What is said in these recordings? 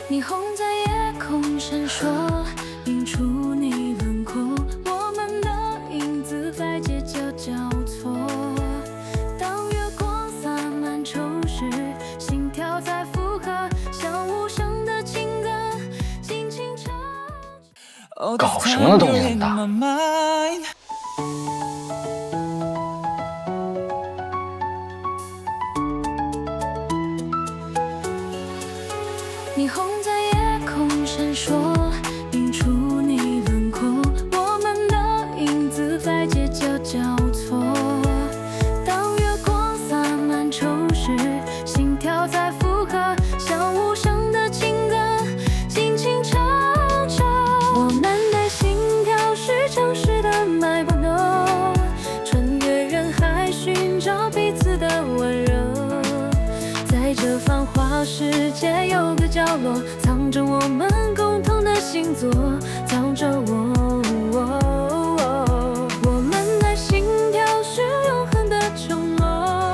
霓虹在夜空闪烁，映出你轮廓，我们的影子在街角交错。当月光洒满城市，心跳在附和，像无声的情歌，轻轻唱。搞什么呢，动静大？霓虹在夜空闪烁，映出你轮廓，我们的影子在街角交错。当月光洒满城市，心跳在附和，像无声的情歌，轻轻唱着。我们的心跳是城市的脉搏，穿越人海寻找彼此的温热。在这繁华世界，有个角落藏着我们共同的星座，藏着我们的心跳是永恒的承诺，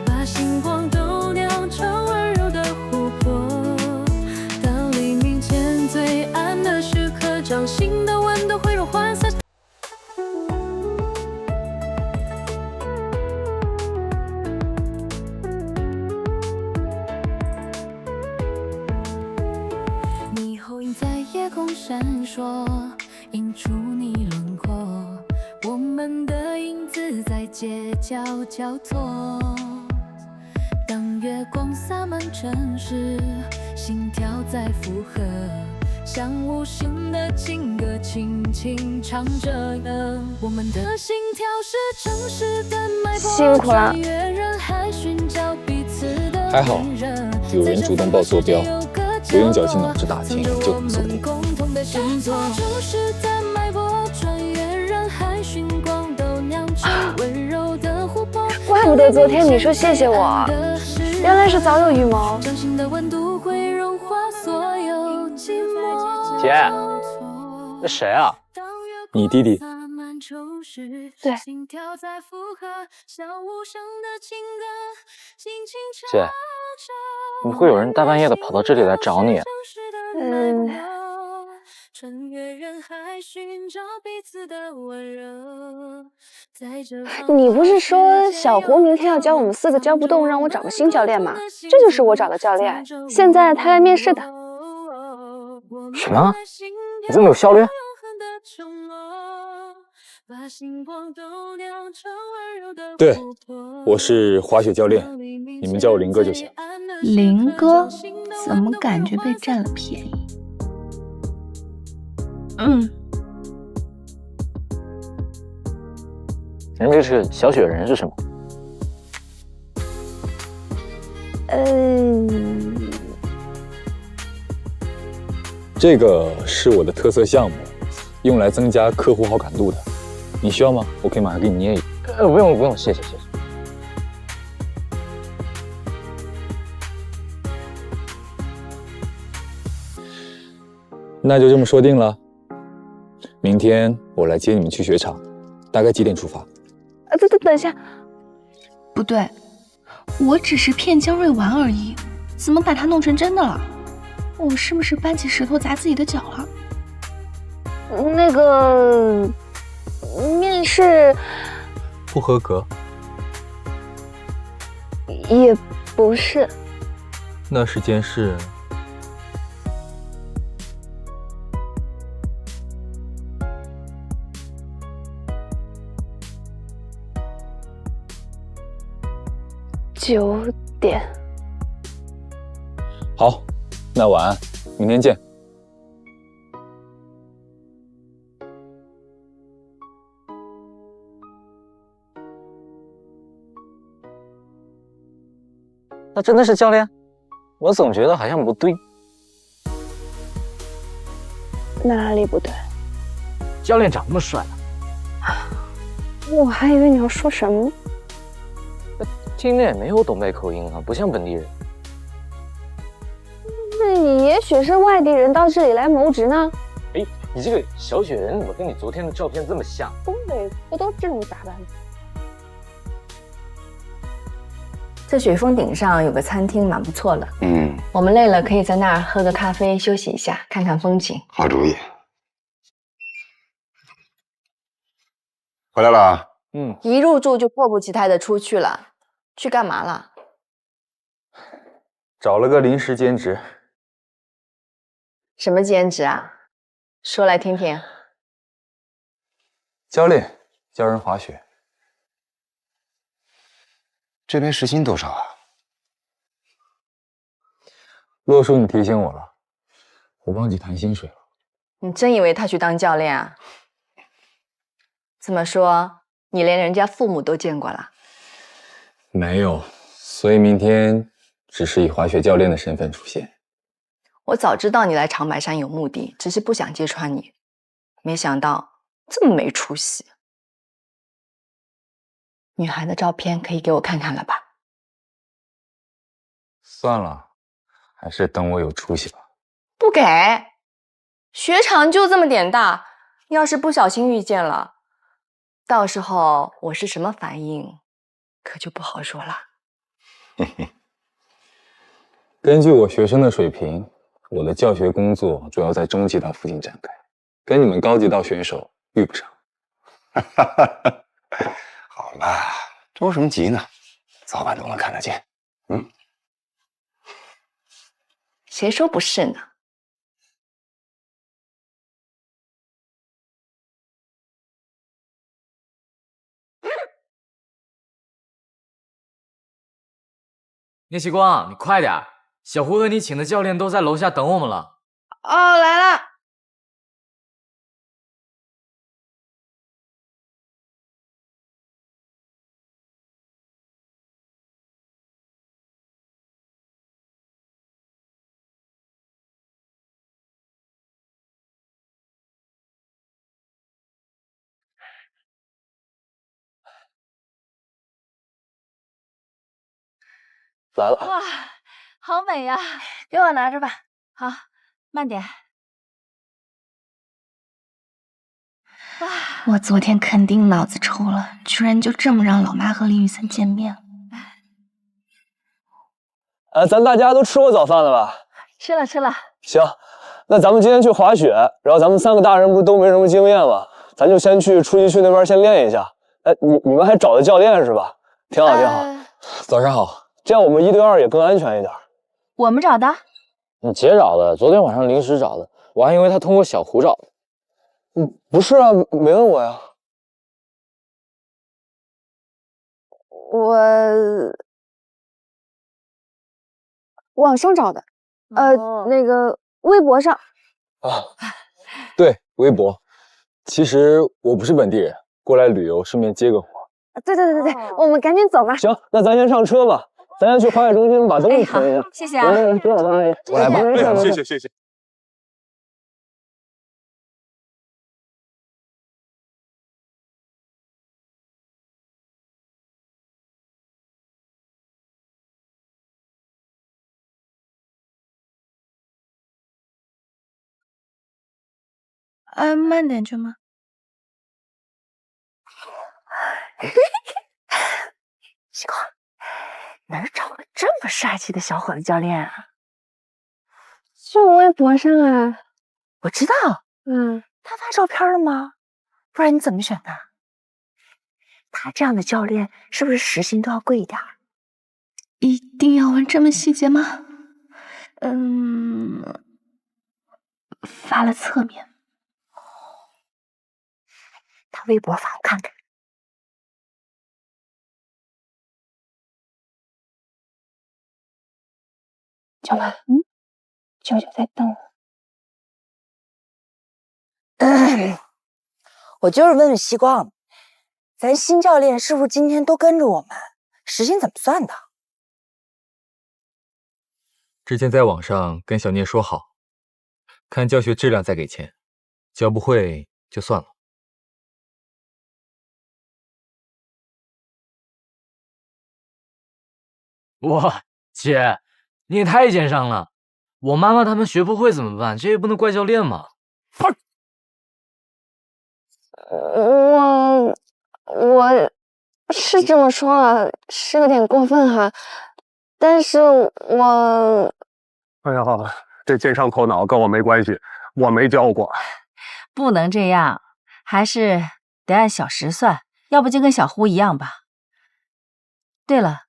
把星光都酿成温柔的琥珀。当黎明前最暗的时刻，掌心的温度会融化洒。霓虹在夜空闪烁，映出你轮廓，我们的影子在街角交错。当月光洒满城市，心跳在附和，像无声的情歌，轻轻唱着。我们的心跳是城市的脉搏，辛苦了。还好有人主动报坐标，不用绞尽脑汁打听就能锁定。怪不得昨天你说谢谢我，原来是早有预谋。姐，那谁啊？你弟弟。对。姐，怎么会有人大半夜的跑到这里来找你？你不是说小胡明天要教我们4个教不动，让我找个新教练吗？这就是我找的教练，现在他来面试的。什么？你这么有效率？对，我是滑雪教练，你们叫我林哥就行。林哥？怎么感觉被占了便宜？人这是小雪人是什么？这个是我的特色项目，用来增加客户好感度的。你需要吗？我可以马上给你捏一个。不用，谢谢。那就这么说定了。明天我来接你们去雪场，大概几点出发？等一下，不对，我只是骗江瑞玩而已，怎么把他弄成真的了？我是不是搬起石头砸自己的脚了？那个面试不合格？也不是。那是件事。9点。好，那晚安，明天见。那真的是教练？我总觉得好像不对。哪里不对？教练长那么帅我还以为你要说什么。听着也没有东北口音啊，不像本地人。那你也许是外地人到这里来谋职呢？哎，你这个小雪人怎么跟你昨天的照片这么像？东北不都这种打扮吗？在雪峰顶上有个餐厅，蛮不错的。我们累了可以在那儿喝个咖啡休息一下，看看风景。好主意。回来了。一入住就迫不及待的出去了，去干嘛了？找了个临时兼职。什么兼职啊？说来听听。教练，教人滑雪。这边时薪多少啊？洛叔，你提醒我了，我忘记谈薪水了。你真以为他去当教练啊？这么说，你连人家父母都见过了？没有，所以明天只是以滑雪教练的身份出现。我早知道你来长白山有目的，只是不想揭穿你，没想到这么没出息。女孩的照片可以给我看看了吧？算了，还是等我有出息吧。不给，雪场就这么点大，要是不小心遇见了，到时候我是什么反应，可就不好说了。根据我学生的水平，我的教学工作主要在中级道附近展开，跟你们高级道选手遇不上。好了，着什么急呢？早晚都能看得见。谁说不是呢？聂奇光，你快点，小胡和你请的教练都在楼下等我们了。哦，来了。来了。哇，好美呀！给我拿着吧。好，慢点。哇，我昨天肯定脑子抽了，居然就这么让老妈和林雨森见面了。咱大家都吃过早饭了吧？吃了吃了。行，那咱们今天去滑雪，然后咱们3个大人不都没什么经验吗？咱就先去初级区那边先练一下。哎，你们还找的教练是吧？挺好挺好。早上好。这样我们1对2也更安全一点。我们找的？你姐找的，昨天晚上临时找的，我还以为她通过小胡找的。不是啊，没问我呀。我网上找的，那个微博上。啊，对，微博。其实我不是本地人，过来旅游，顺便接个活。对，我们赶紧走吧。行，那咱先上车吧。咱先去滑雪中心把东西存一下。谢谢啊。我来吧。谢谢。慢点去吗？西瓜，哪儿找个这么帅气的小伙子教练啊？就微博上啊。我知道，他发照片了吗？不然你怎么选的？他这样的教练是不是时薪都要贵一点？一定要问这么细节吗？发了侧面。他微博发我看看。舅妈，舅舅在等我就是问问西光，咱新教练是不是今天都跟着我们？时薪怎么算的？之前在网上跟小聂说好，看教学质量再给钱，教不会就算了。哇，姐，你也太奸商了！我妈妈他们学不会怎么办？这也不能怪教练嘛。我是这么说了，是有点过分哈，但是我哎呀，这肩上头脑跟我没关系，我没教过。不能这样，还是得按小时算，要不就跟小胡一样吧。对了，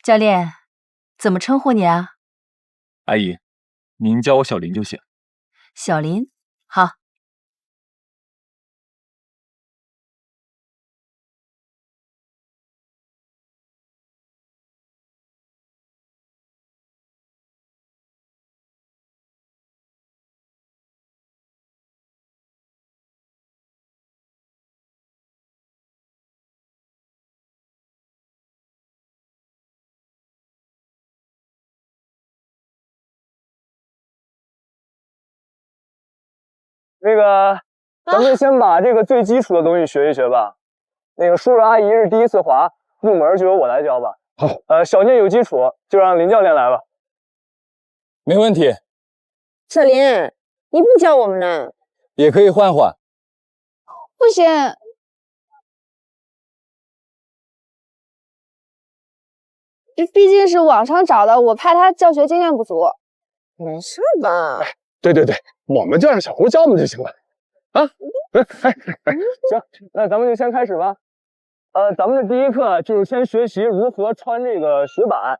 教练，怎么称呼你啊？阿姨，您叫我小林就行。小林，好。那个，咱们先把这个最基础的东西学一学吧。那个叔叔阿姨是第一次滑，入门就由我来教吧。好，小聂有基础，就让林教练来吧。没问题。小林，你不教我们呢？也可以换换。不行，这毕竟是网上找的，我怕他教学经验不足。没事吧？对，我们就让小胡教我们就行了。啊，行，那咱们就先开始吧。咱们的第一课就是先学习如何穿这个雪板。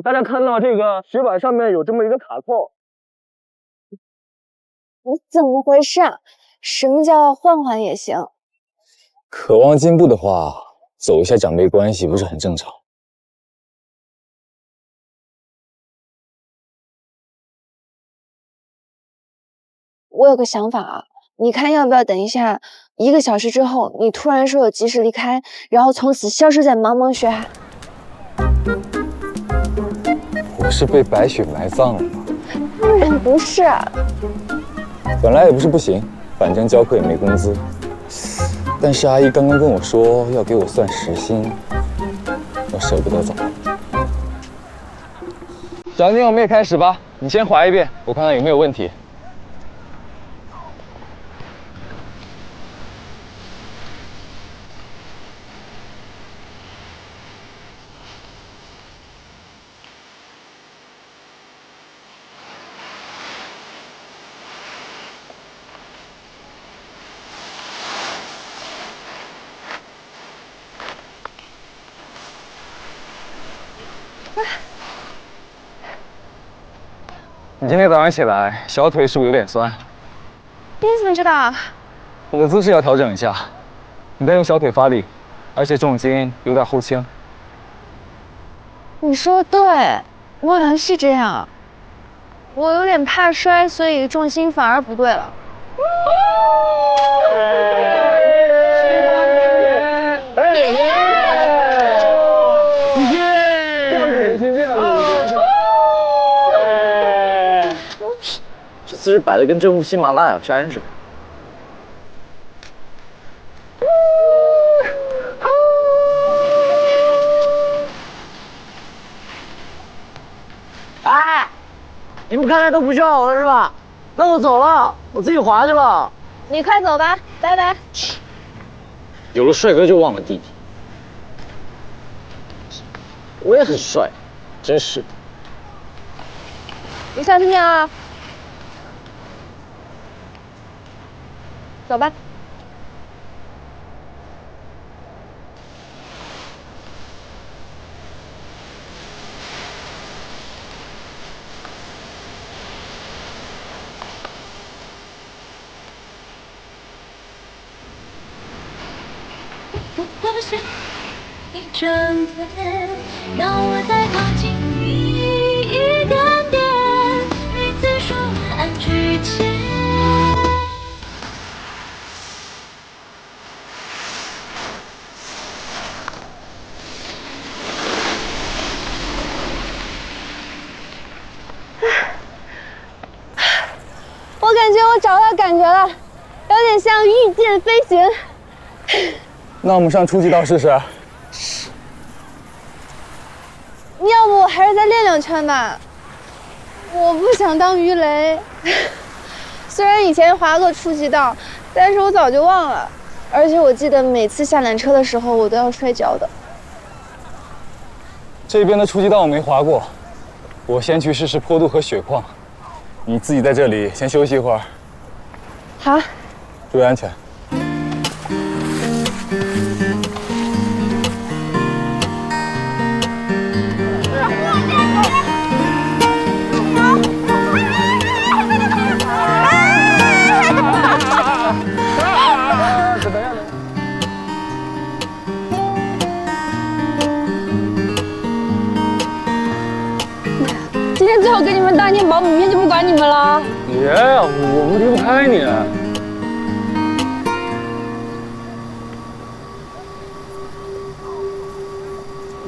大家看到这个雪板上面有这么一个卡扣。你怎么回事啊？什么叫换换也行？渴望进步的话，走一下长辈关系不是很正常？我有个想法啊，你看要不要等一下1个小时之后，你突然说有急事离开，然后从此消失在茫茫雪海？我是被白雪埋葬了吗？当然不是。本来也不是不行，反正教课也没工资。但是阿姨刚刚跟我说要给我算时薪，我舍不得走。小宁，我们也开始吧。你先滑一遍，我看看有没有问题。你今天早上起来小腿是不是有点酸？你怎么知道？我的姿势要调整一下，你在用小腿发力，而且重心有点后倾。你说的对，我好像是这样。我有点怕摔，所以重心反而不对了。这姿势摆的跟这部喜马拉雅山似的。哎，你们看来都不需要我了是吧？那我走了，我自己滑去了。你快走吧，拜拜。有了帅哥就忘了弟弟。我也很帅，真是。你小心点啊。走吧。让我再靠近你一点点，每次说晚安之前。我感觉我找到感觉了，有点像御剑飞行。那我们上初级道试试。要不我还是再练2圈吧。我不想当鱼雷。虽然以前滑过初级道，但是我早就忘了。而且我记得每次下缆车的时候，我都要摔跤的。这边的初级道我没滑过，我先去试试坡度和血况，你自己在这里先休息一会儿。好，注意安全。今天最后给你们当一天保姆，明天就不管你们了。别，我们离不开你。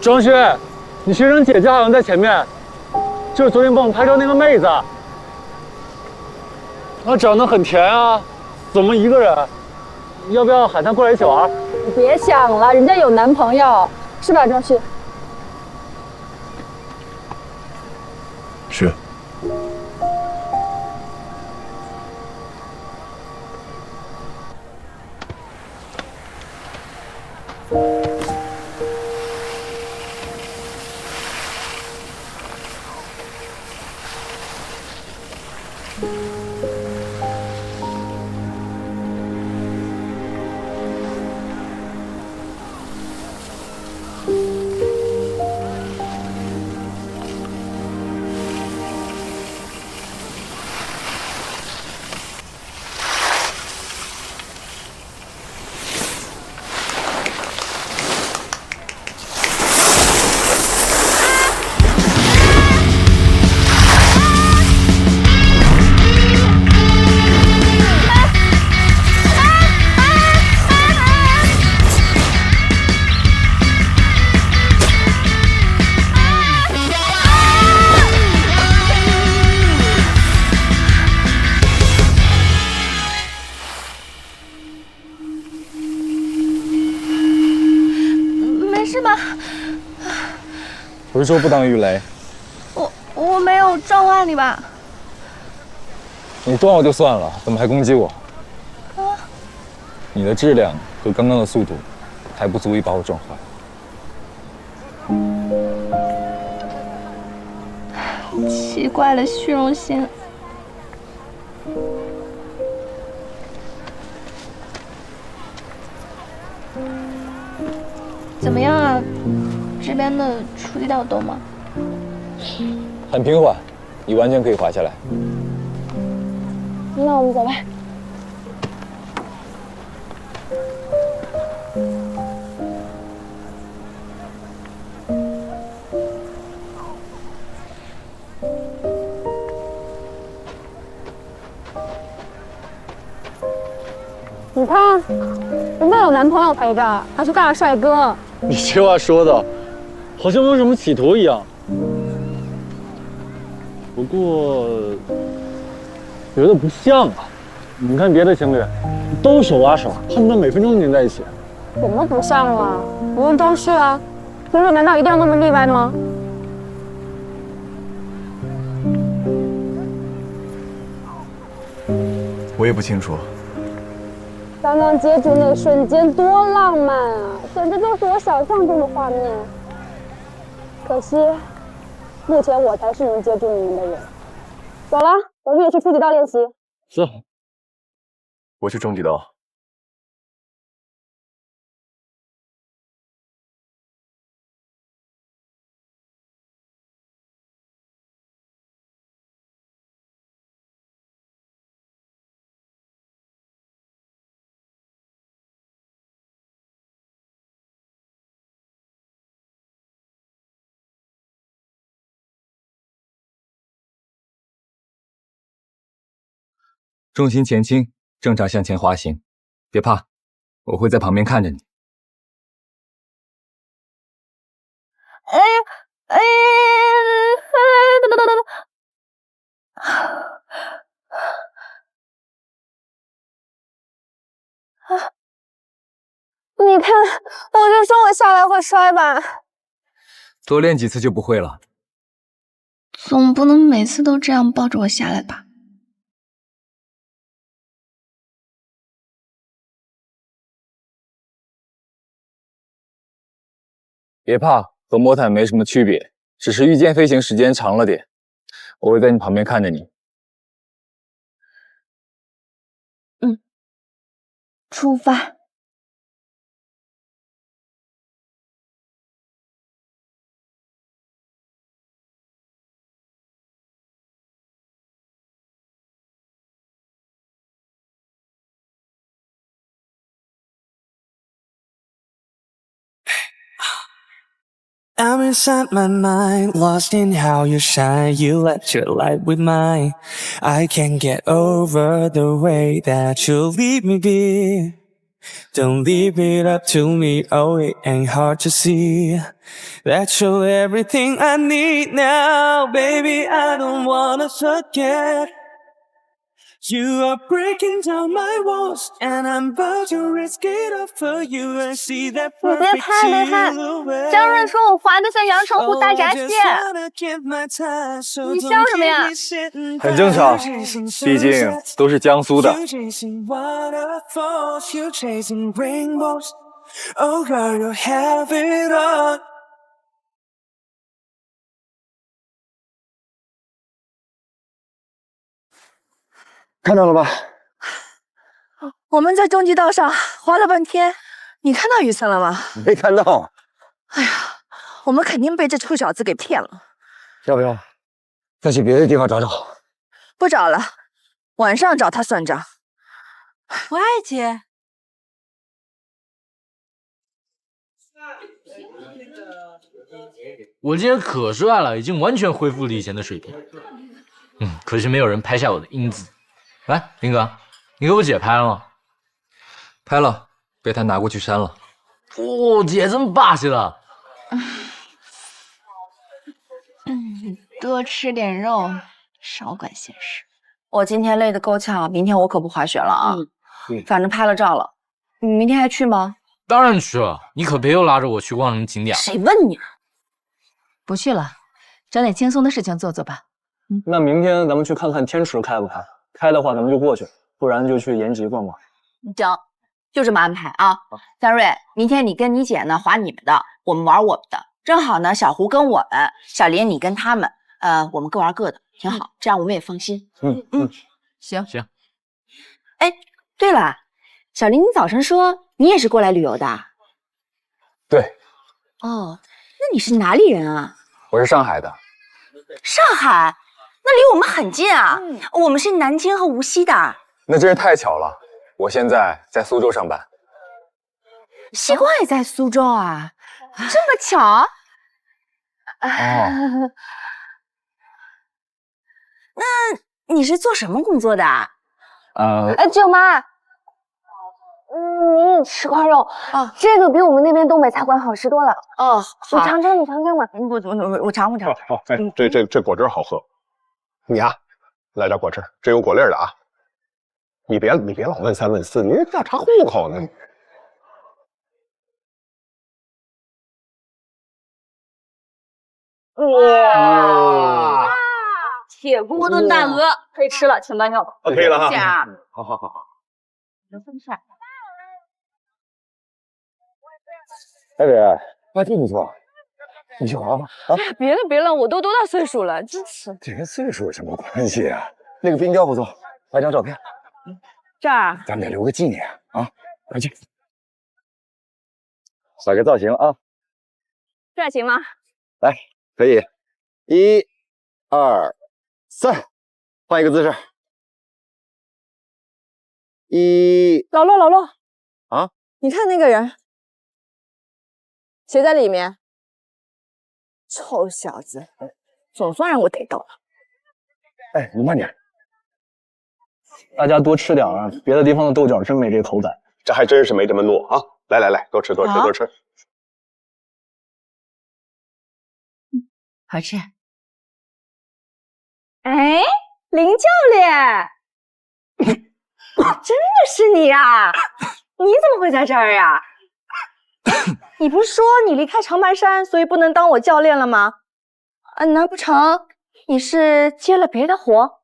张旭，你学长姐姐好像在前面，就是昨天帮我们拍照那个妹子。她长得很甜啊，怎么一个人？要不要喊她过来一起玩？你别想了，人家有男朋友，是吧，张旭？是。不是说不当鱼雷？我没有撞坏你吧？你撞我就算了，怎么还攻击我？你的质量和刚刚的速度，还不足以把我撞坏。奇怪的虚荣心。怎么样啊？这边的初级道懂吗？很平缓，你完全可以滑下来。那我们走吧。你看，人家有男朋友陪着，还是大帅哥。你这话说的，好像没有什么企图一样。不过，觉得不像啊。你看别的情侣，都手拉手，恨不得每分钟黏在一起。怎么不像了？你问张旭啊，平时难道一定要那么例外吗？我也不清楚。刚刚接住那瞬间多浪漫啊，简直就是我想象中的画面。可惜，目前我才是能接住你们的人。走了，我们也去初级道练习。是。我去中级道。重心前倾，正常向前滑行，别怕，我会在旁边看着你。哎哎，你看，我就说我下来会摔吧。多练几次就不会了。总不能每次都这样抱着我下来吧？别怕，和魔毯没什么区别。只是御剑飞行时间长了点，我会在你旁边看着你。出发。I'm inside my mind, lost in how you shine. You let your light with mine. I can't get over the way that you leave me be. Don't leave it up to me, oh it ain't hard to see that you're everything I need now. Baby, I don't wanna forget. You are breaking down my walls, and I'm about to risk it all for you. I see that 你别 perfect 拍，别拍！ silhouette. 张润说我滑得像阳澄湖大闸蟹， 你笑什么呀？很正常，毕竟都是江苏的。 You chasing waterfalls, you chasing rainbows. Oh girl, you have it all. 看到了吧？我们在终极道上滑了半天，你看到雨森了吗？没看到。哎呀，我们肯定被这臭小子给骗了。要不要再去别的地方找找？不找了，晚上找他算账。不爱姐，我今天可帅了，已经完全恢复了以前的水平。可惜没有人拍下我的英姿。来，林哥，你给我姐拍了吗？拍了，被他拿过去删了。哦，姐这么霸气的。多吃点肉，少管闲事。我今天累得够呛，明天我可不滑雪了啊。反正拍了照了，你明天还去吗？当然去了，你可别又拉着我去逛什么景点。谁问你？不去了，找点轻松的事情做做吧。那明天咱们去看看天池开不开？开的话咱们就过去，不然就去延吉逛逛。行，就这么安排啊。三瑞，明天你跟你姐呢滑你们的，我们玩我们的。正好呢，小胡跟我们，小莲你跟他们，我们各玩各的，挺好，这样我们也放心。行。哎，对了，小林，你早上说你也是过来旅游的？对，哦，那你是哪里人啊？我是上海的。上海？那离我们很近啊。我们是南京和无锡的。那真是太巧了，我现在在苏州上班。西瓜也在苏州啊？这么巧？哦。那你是做什么工作的啊？舅妈，你也吃块肉啊，这个比我们那边东北菜馆好吃多了。哦，你尝尝，你尝尝吧。我尝。好，哎，这果汁好喝。你呀，来点果汁，真有果粒的啊！你别老问三问四，你调查户口呢。哇！铁锅炖大鹅可以吃了，请搬药。可以了哈。家，好。有份事。哎伟，滑梯不错，你去滑吧。啊，别了，我都多大岁数了，真是。这跟岁数有什么关系啊？那个冰雕不错，拍张照片。这儿，咱们得留个纪念啊！快去，摆个造型啊！这儿行吗？来，可以，1、2、3，换一个姿势。老骆啊，你看那个人，谁在里面？臭小子，总算让我逮到了。哎，你慢点。大家多吃点啊，别的地方的豆角真没这口感。这还真是没这么糯啊！来，多吃。好吃。哎，林教练，真的是你呀？你怎么会在这儿呀？你不是说你离开长白山，所以不能当我教练了吗？难不成你是接了别的活？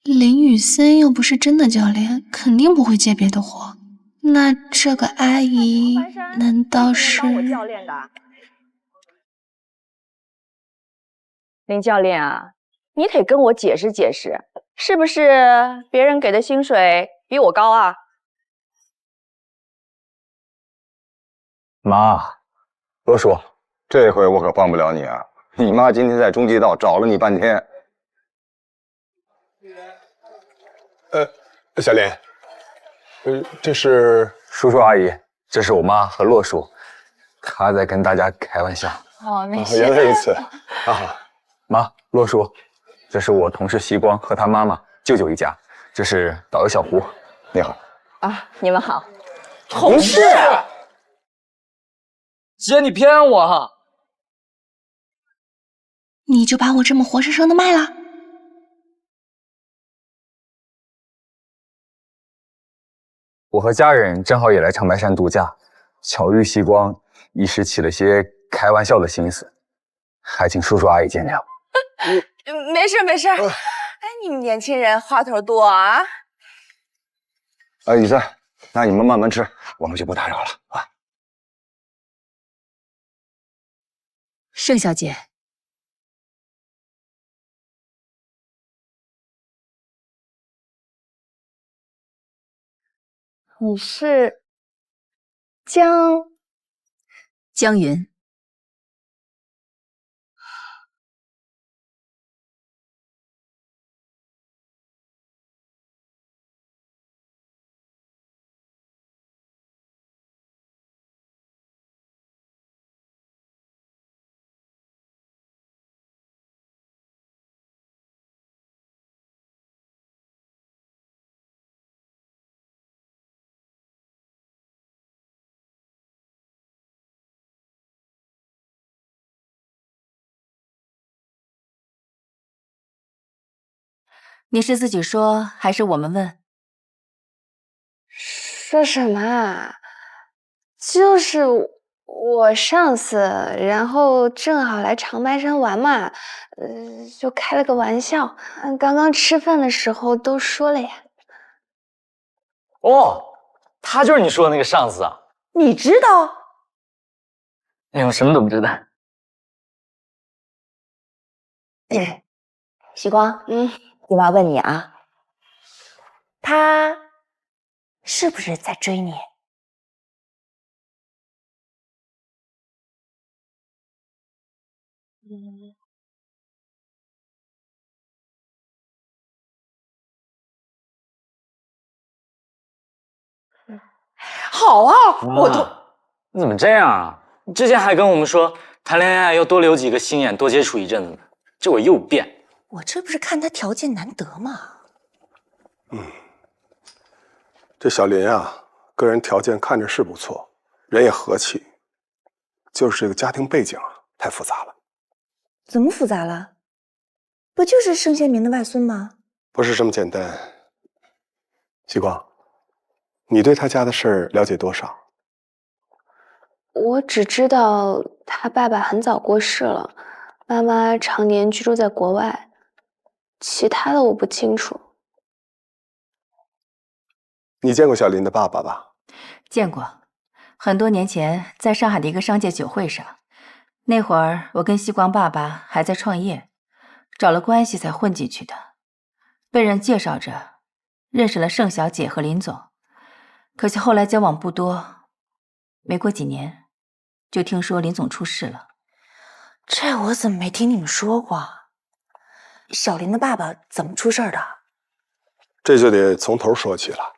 林雨森又不是真的教练，肯定不会接别的活。那这个阿姨难道是？帮我教练的。林教练啊，你得跟我解释解释，是不是别人给的薪水比我高啊？妈，罗叔，这回我可帮不了你啊！你妈今天在中街道找了你半天。小莲，这是叔叔阿姨，这是我妈和洛叔，他在跟大家开玩笑。哦，没事。原来如此啊，妈，洛叔，这是我同事西光和他妈妈、舅舅一家，这是导游小胡，你好。啊，你们好。同事。姐，你骗我哈！你就把我这么活生生的卖了？我和家人正好也来长白山度假，巧遇西光，一时起了些开玩笑的心思，还请叔叔阿姨见谅。没事没事。哎，你们年轻人话头多啊！雨森，那你们慢慢吃，我们就不打扰了啊。盛小姐，你是江云。你是自己说还是我们问？说什么啊？就是我上司，然后正好来长白山玩嘛，就开了个玩笑。刚刚吃饭的时候都说了呀。哦，他就是你说的那个上司啊？你知道？哎，我什么都不知道。许光，我要问你啊，他是不是在追你？好啊，我都……你怎么这样啊？你之前还跟我们说谈恋爱要多留几个心眼，多接触一阵子，这会又变。我这不是看他条件难得吗？这小林啊，个人条件看着是不错，人也和气，就是这个家庭背景啊太复杂了。怎么复杂了？不就是盛先民的外孙吗？不是这么简单。西光，你对他家的事儿了解多少？我只知道他爸爸很早过世了，妈妈常年居住在国外，其他的我不清楚。你见过小林的爸爸吧？见过，很多年前在上海的一个商界酒会上，那会儿我跟西光爸爸还在创业，找了关系才混进去的，被人介绍着认识了盛小姐和林总，可惜后来交往不多，没过几年就听说林总出事了。这我怎么没听你们说过？小林的爸爸怎么出事的？这就得从头说起了。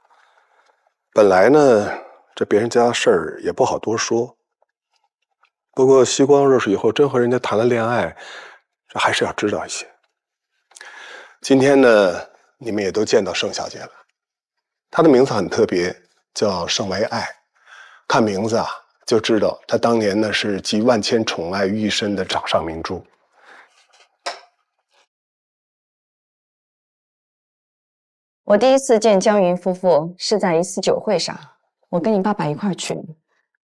本来呢，这别人家的事儿也不好多说。不过西光若是以后真和人家谈了恋爱，这还是要知道一些。今天呢，你们也都见到盛小姐了，她的名字很特别，叫盛为爱。看名字啊，就知道她当年呢是集万千宠爱于一身的掌上明珠。我第一次见江云夫妇是在一次酒会上，我跟你爸爸一块儿去。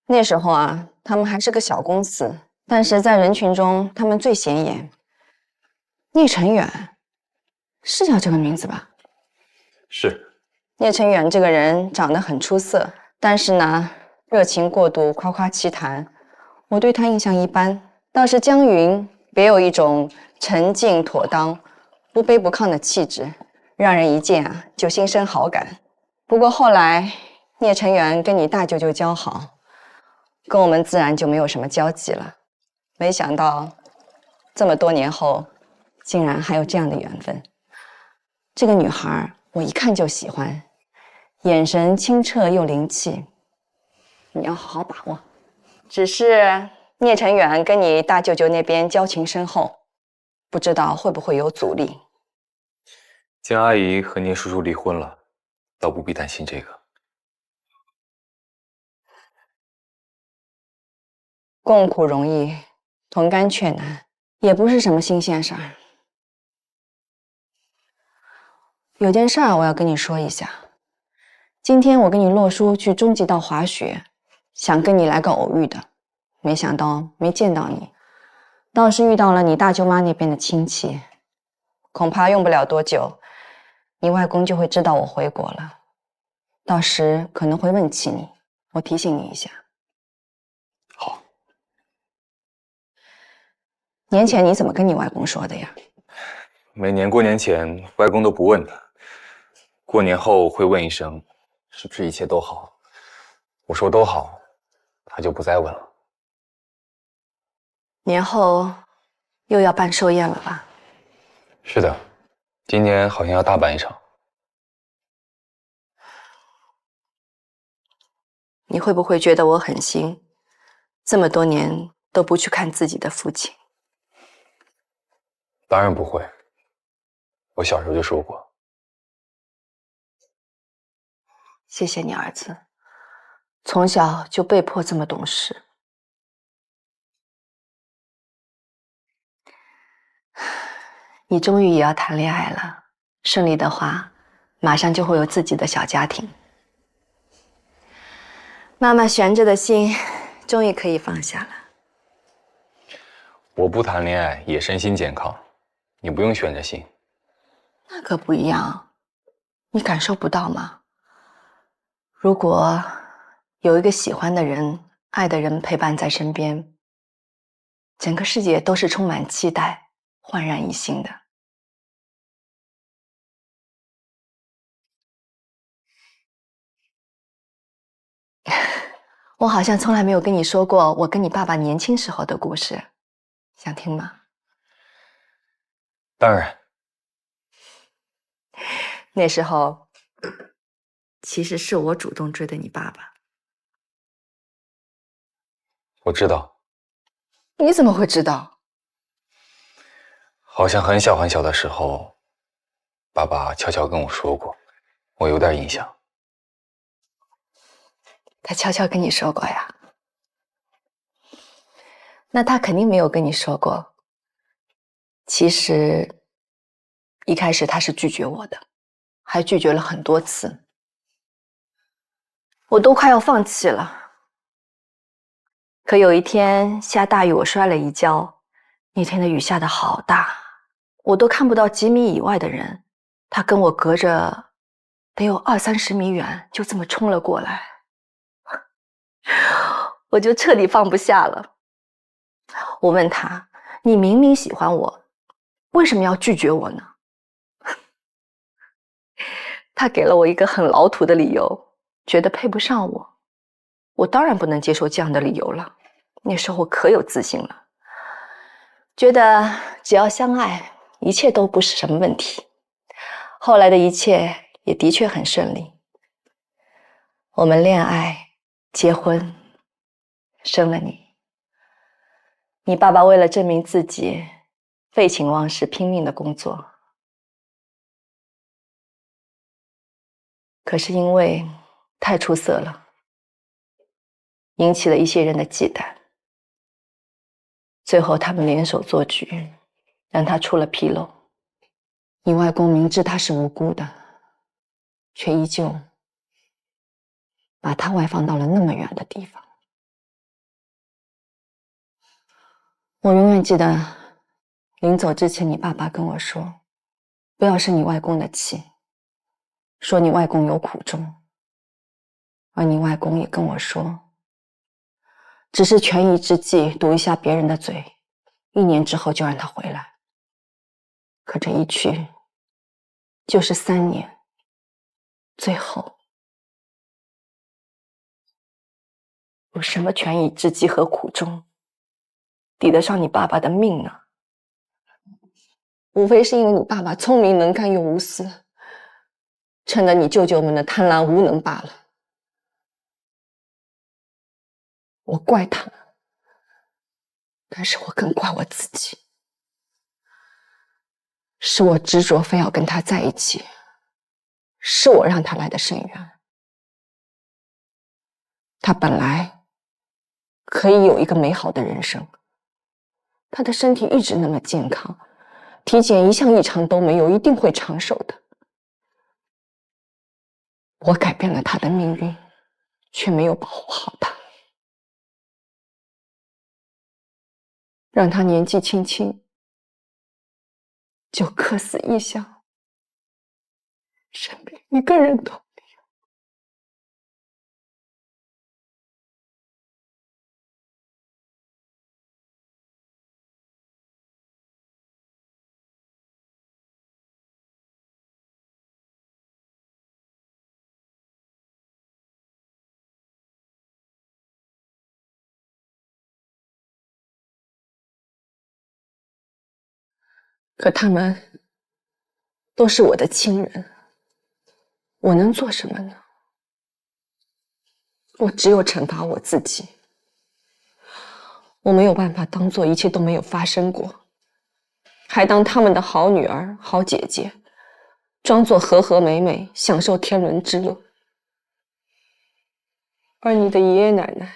那时候啊，他们还是个小公司，但是在人群中他们最显眼。聂成远，是叫这个名字吧？是。聂成远这个人长得很出色，但是呢，热情过度，夸夸其谈，我对他印象一般。倒是江云别有一种沉静妥当、不卑不亢的气质，让人一见啊就心生好感。不过后来聂成元跟你大舅舅交好，跟我们自然就没有什么交集了。没想到这么多年后，竟然还有这样的缘分。这个女孩我一看就喜欢，眼神清澈又灵气，你要好好把握。只是聂成远跟你大舅舅那边交情深厚，不知道会不会有阻力。江阿姨和聂叔叔离婚了，倒不必担心这个。共苦容易，同甘却难，也不是什么新鲜事儿。有件事儿我要跟你说一下。今天我跟你洛叔去中极道滑雪，想跟你来个偶遇的，没想到没见到你，倒是遇到了你大舅妈那边的亲戚。恐怕用不了多久，你外公就会知道我回国了，到时可能会问起你，我提醒你一下。好。年前你怎么跟你外公说的呀？每年过年前，外公都不问他，过年后会问一声，是不是一切都好？我说都好，他就不再问了。年后又要办寿宴了吧？是的，今年好像要大办一场。你会不会觉得我狠心，这么多年都不去看自己的父亲？当然不会，我小时候就说过。谢谢你儿子，从小就被迫这么懂事。你终于也要谈恋爱了，顺利的话，马上就会有自己的小家庭。妈妈悬着的心，终于可以放下了。我不谈恋爱也身心健康，你不用悬着心。那可不一样，你感受不到吗？如果有一个喜欢的人、爱的人陪伴在身边，整个世界都是充满期待、焕然一新的。我好像从来没有跟你说过我跟你爸爸年轻时候的故事，想听吗？当然。那时候其实是我主动追的你爸爸。我知道。你怎么会知道？好像很小很小的时候，爸爸悄悄跟我说过，我有点印象。他悄悄跟你说过呀？那他肯定没有跟你说过。其实一开始他是拒绝我的，还拒绝了很多次，我都快要放弃了。可有一天下大雨，我摔了一跤，那天的雨下得好大，我都看不到几米以外的人，他跟我隔着得有20-30米远，就这么冲了过来。我就彻底放不下了。我问他，你明明喜欢我，为什么要拒绝我呢？他给了我一个很老土的理由，觉得配不上我。我当然不能接受这样的理由了，那时候我可有自信了，觉得只要相爱，一切都不是什么问题。后来的一切也的确很顺利，我们恋爱、结婚，生了你。你爸爸为了证明自己，废寝忘食，拼命的工作。可是因为太出色了，引起了一些人的忌惮。最后他们联手做局，让他出了纰漏。你外公明知他是无辜的，却依旧把他外放到了那么远的地方。我永远记得临走之前，你爸爸跟我说，不要生你外公的气，说你外公有苦衷。而你外公也跟我说，只是权宜之计，堵一下别人的嘴，1年之后就让他回来。可这一去就是3年，最后有什么权宜之计和苦衷，抵得上你爸爸的命呢？无非是因为你爸爸聪明能干又无私，趁着你舅舅们的贪婪无能罢了。我怪他，但是我更怪我自己。是我执着非要跟他在一起，是我让他来的深渊。他本来可以有一个美好的人生，他的身体一直那么健康，体检一项异常都没有，一定会长寿的。我改变了他的命运，却没有保护好他，让他年纪轻轻就客死异乡，身边一个人都没有。可他们都是我的亲人，我能做什么呢？我只有惩罚我自己。我没有办法当做一切都没有发生过，还当他们的好女儿、好姐姐，装作和和美美，享受天伦之乐。而你的爷爷奶奶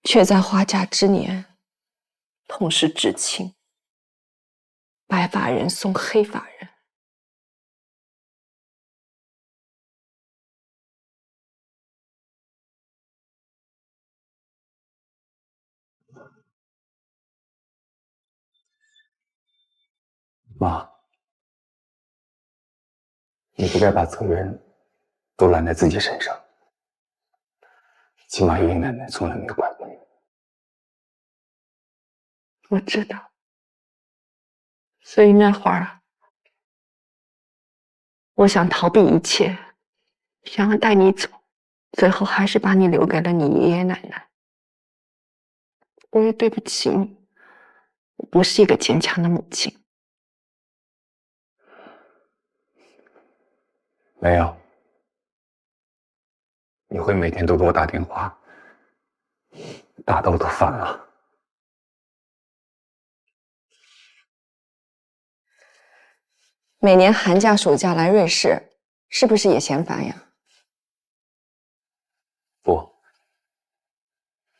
却在花甲之年痛失至亲，白发人送黑发人。妈，你不该把责任都揽在自己身上，起码爷爷奶奶从来没有怪过你。我知道，所以那会儿我想逃避一切，想要带你走，最后还是把你留给了你爷爷奶奶。我也对不起你，我不是一个坚强的母亲。没有，你会每天都给我打电话，打得我都烦了。每年寒假、暑假来瑞士，是不是也嫌烦呀？不，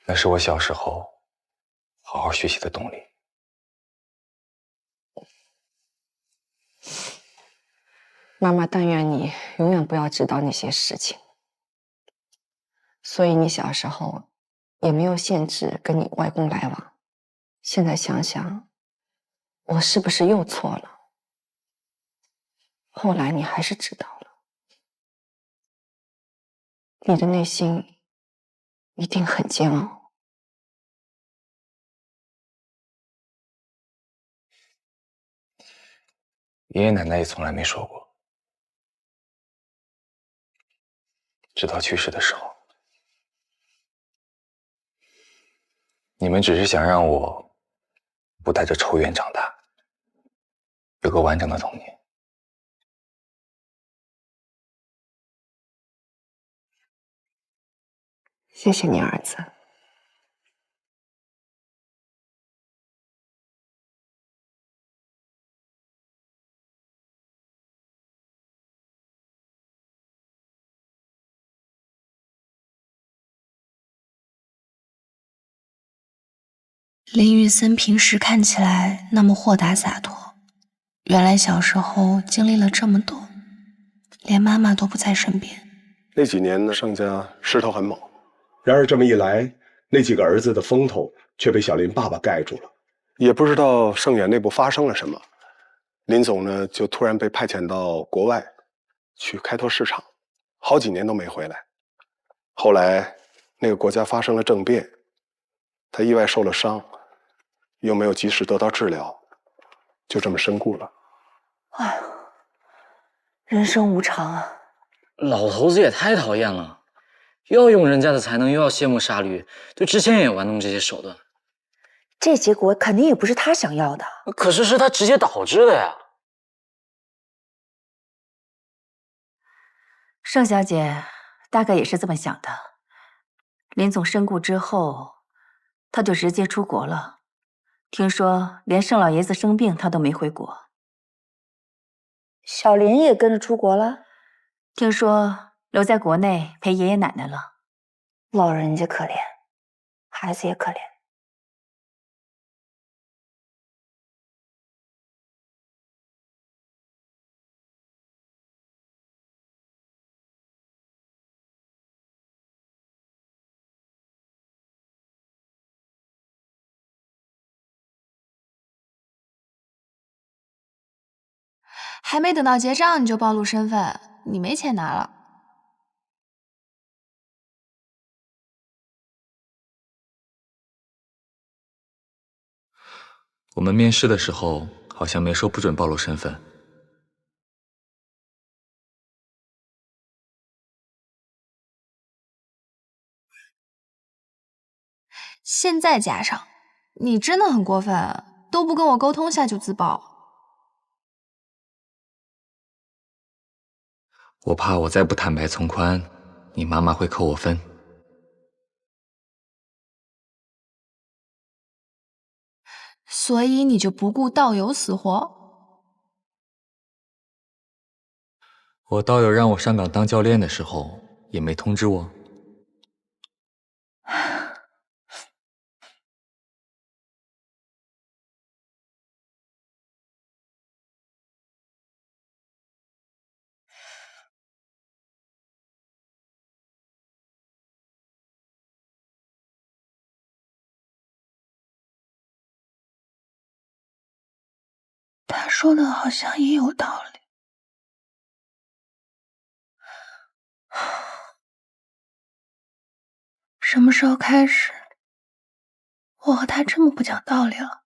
那是我小时候好好学习的动力。妈妈但愿你永远不要知道那些事情。所以你小时候也没有限制跟你外公来往。现在想想，我是不是又错了？后来你还是知道了，你的内心一定很煎熬。爷爷奶奶也从来没说过，直到去世的时候，你们只是想让我不带着仇怨长大，有个完整的童年。谢谢你，儿子。林玉森平时看起来那么豁达洒脱，原来小时候经历了这么多，连妈妈都不在身边。那几年呢，盛家势头很猛，然而这么一来，那几个儿子的风头却被小林爸爸盖住了。也不知道盛远内部发生了什么，林总呢就突然被派遣到国外去开拓市场，好几年都没回来。后来那个国家发生了政变，他意外受了伤，又没有及时得到治疗，就这么身故了。哎呀，人生无常啊！老头子也太讨厌了，又要用人家的才能，又要卸磨杀驴，对知县也玩弄这些手段。这结果肯定也不是他想要的。可是是他直接导致的呀。盛小姐大概也是这么想的。林总身故之后，他就直接出国了。听说连盛老爷子生病他都没回国。小林也跟着出国了？听说留在国内陪爷爷奶奶了。老人家可怜，孩子也可怜。还没等到结账你就暴露身份，你没钱拿了。我们面试的时候好像没说不准暴露身份。现在加上，你真的很过分，都不跟我沟通下就自爆。我怕我再不坦白从宽，你妈妈会扣我分。所以你就不顾道友死活？我道友让我上岗当教练的时候，也没通知我。他说的好像也有道理。什么时候开始，我和他这么不讲道理了？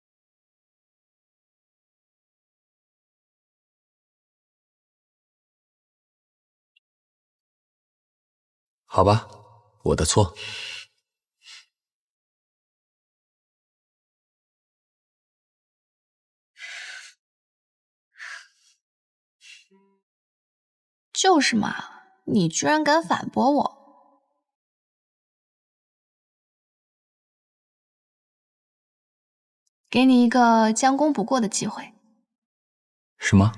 好吧，我的错。就是嘛，你居然敢反驳我！给你一个将功补过的机会。什么？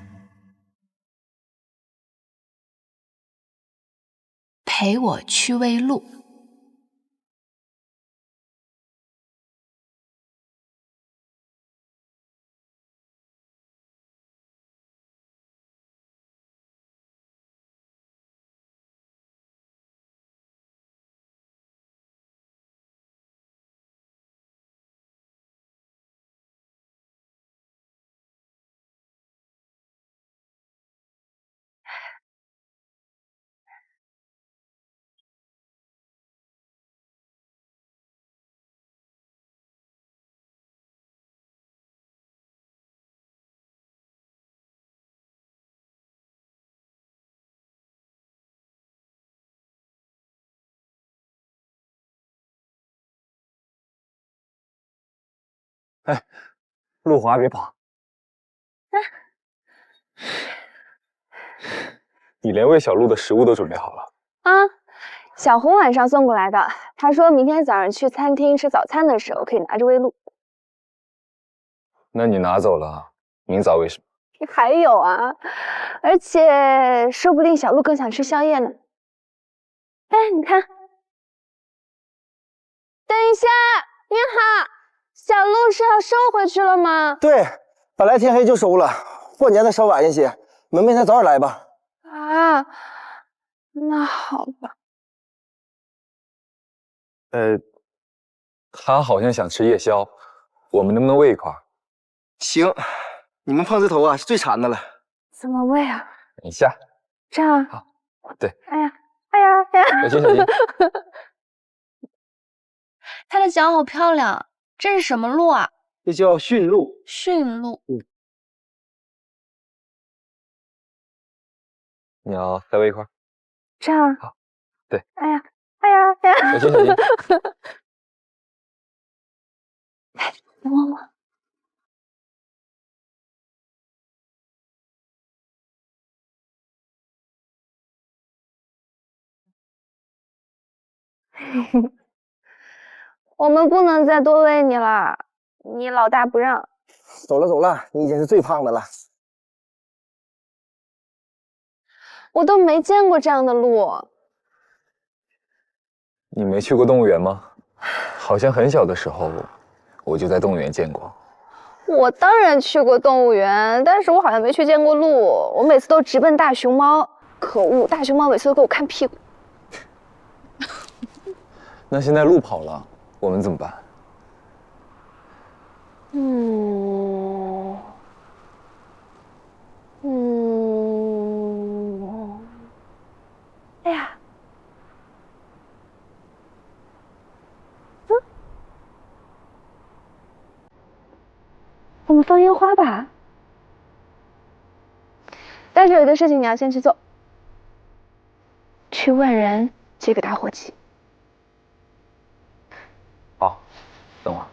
陪我去喂鹿。哎，路滑别跑！你连喂小鹿的食物都准备好了啊，小红晚上送过来的。她说明天早上去餐厅吃早餐的时候可以拿着喂鹿。那你拿走了，明早喂什么？还有啊，而且说不定小鹿更想吃宵夜呢。哎，你看，等一下，你好，小鹿是要收回去了吗？对，本来天黑就收了，过年再稍晚一些，你们明天早点来吧。啊，那好吧。他好像想吃夜宵，我们能不能喂一块？行，你们胖子头啊是最馋的了。怎么喂啊？等一下。这样？好，对。哎呀，哎哎呀哎呀！小心小心！他的脚好漂亮，这是什么鹿啊？这叫驯鹿。驯鹿。你要带我一块儿？这样。好。对。哎呀哎呀哎呀！小心小心！哎，你摸摸。我们不能再多喂你了，你老大不让。走了走了，你已经是最胖的了。我都没见过这样的鹿。你没去过动物园吗？好像很小的时候，我就在动物园见过。我当然去过动物园，但是我好像没去见过鹿。我每次都直奔大熊猫，可恶，大熊猫每次都给我看屁股。那现在鹿跑了，我们怎么办？哎呀，我们放烟花吧。但是有一个事情你要先去做，去问人借个打火机。好，等会儿。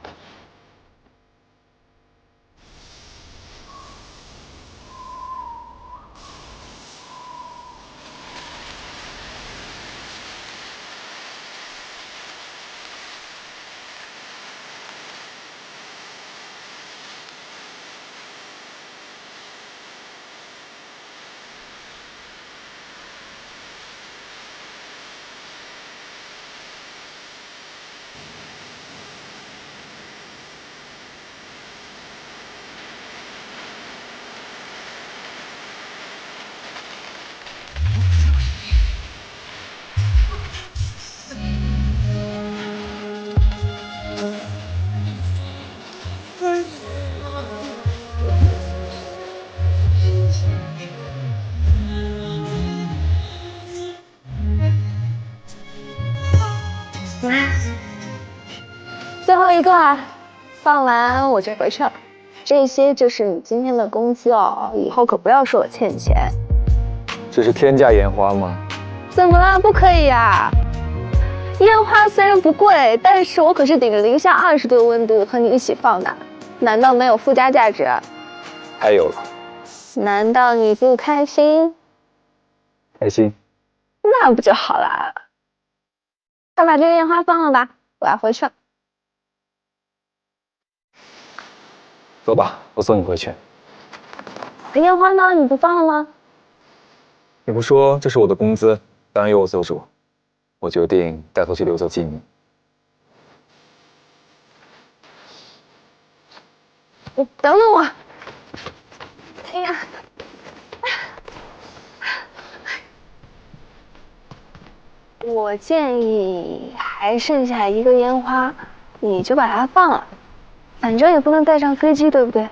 最后一个啊，放完我就回去了。这些就是你今天的工资哦，以后可不要说我欠你钱。这是天价烟花吗？怎么了？不可以呀？烟花虽然不贵，但是我可是顶着零下20度的温度和你一起放的，难道没有附加价值？太有了。难道你不开心？开心。那不就好了？快把这个烟花放了吧，我要回去了。走吧，我送你回去。烟花呢？你不放了吗？你不说这是我的工资，当然由我做主。我决定带头去留作纪念。你等等我。哎呀！我建议还剩下一个烟花，你就把它放了，反正也不能带上飞机，对不对？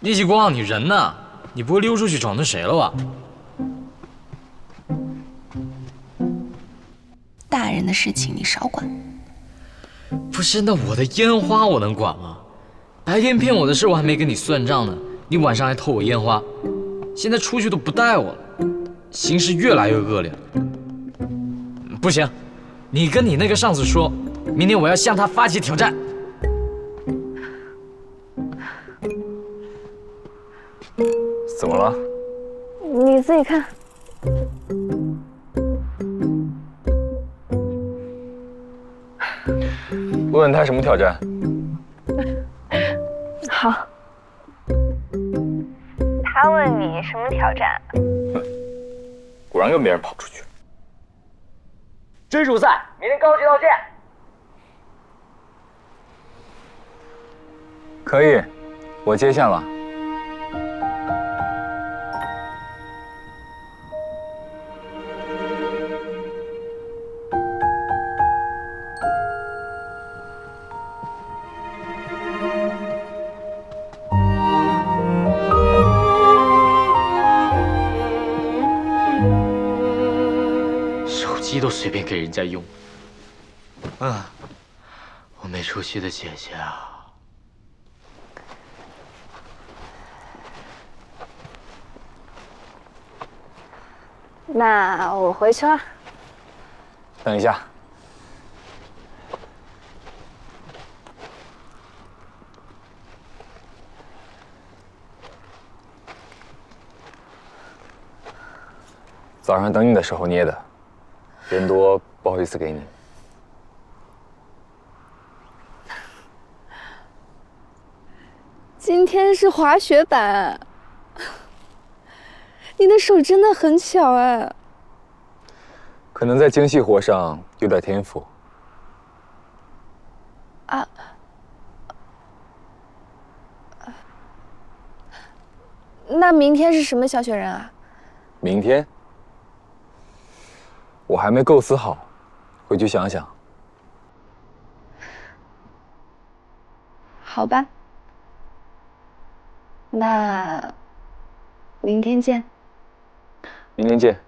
聂继光，你人呢？你不会溜出去找那谁了吧？大人的事情你少管。不是，那我的烟花我能管吗？白天骗我的事我还没跟你算账呢，你晚上还偷我烟花，现在出去都不带我了，形势越来越恶劣了。不行，你跟你那个上司说，明天我要向他发起挑战。怎么了？你自己看。问问他什么挑战？好。他问你什么挑战？果然跟别人跑出去了。追逐赛，明天高级道见。可以，我接线了。随便给人家用。啊，我没出息的姐姐啊！那我回去了。等一下，早上等你的时候捏的，人多不好意思给你。今天是滑雪板，你的手真的很巧哎。可能在精细活上有点天赋。啊。那明天是什么小雪人啊？明天我还没构思好，回去想想。好吧。那明天见。明天见。